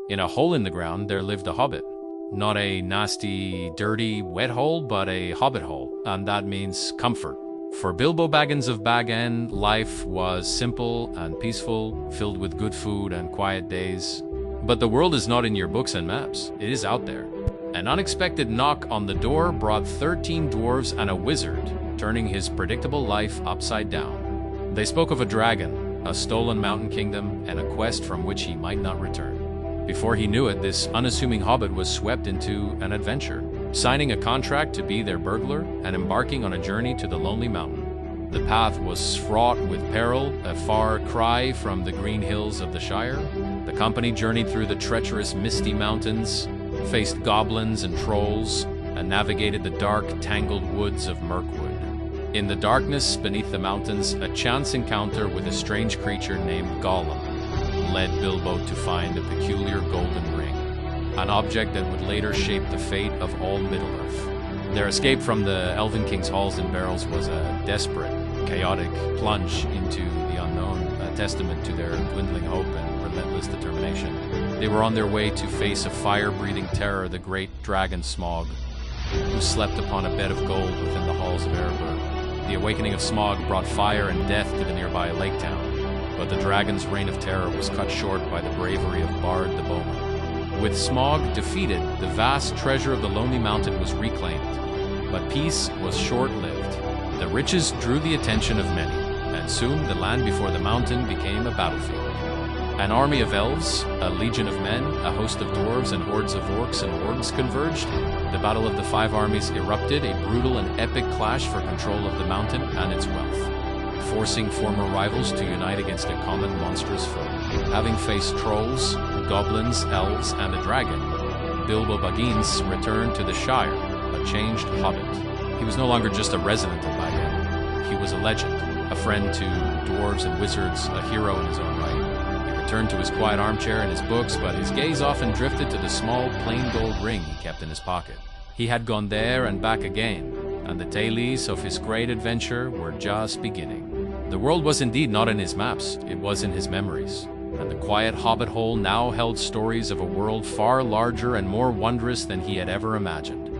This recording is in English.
In a hole in the ground, there lived a hobbit. Not a nasty, dirty, wet hole, but a hobbit hole, and that means comfort. For Bilbo Baggins of Bag End, life was simple and peaceful, filled with good food and quiet days. But the world is not in your books and maps. It is out there. An unexpected knock on the door brought 13 dwarves and a wizard, turning his predictable life upside down. They spoke of a dragon, a stolen mountain kingdom, and a quest from which he might not return. Before he knew it, this unassuming hobbit was swept into an adventure, signing a contract to be their burglar and embarking on a journey to the Lonely Mountain. The path was fraught with peril, a far cry from the green hills of the Shire. The company journeyed through the treacherous misty mountains, faced goblins and trolls, and navigated the dark, tangled woods of Mirkwood. In the darkness beneath the mountains, a chance encounter with a strange creature named Gollum led Bilbo to find a peculiar golden ring, an object that would later shape the fate of all Middle-earth. Their escape from the Elven King's halls and barrels was a desperate, chaotic plunge into the unknown, a testament to their dwindling hope and relentless determination. They were on their way to face a fire-breathing terror, the great dragon Smaug, who slept upon a bed of gold within the halls of Erebor. The awakening of Smaug brought fire and death to the nearby lake town, but the dragon's reign of terror was cut short by the bravery of Bard the Bowman. With Smaug defeated, the vast treasure of the Lonely Mountain was reclaimed, but peace was short-lived. The riches drew the attention of many, and soon the land before the mountain became a battlefield. An army of elves, a legion of men, a host of dwarves and hordes of orcs and orcs converged. The Battle of the Five Armies erupted, a brutal and epic clash for control of the mountain and its wealth, forcing former rivals to unite against a common monstrous foe. Having faced trolls, goblins, elves, and a dragon, Bilbo Baggins returned to the Shire, a changed hobbit. He was no longer just a resident of Bag End. He was a legend, a friend to dwarves and wizards, a hero in his own right. Returned to his quiet armchair and his books, but his gaze often drifted to the small, plain gold ring he kept in his pocket. He had gone there and back again, and the tales of his great adventure were just beginning. The world was indeed not in his maps, it was in his memories, and the quiet hobbit hole now held stories of a world far larger and more wondrous than he had ever imagined.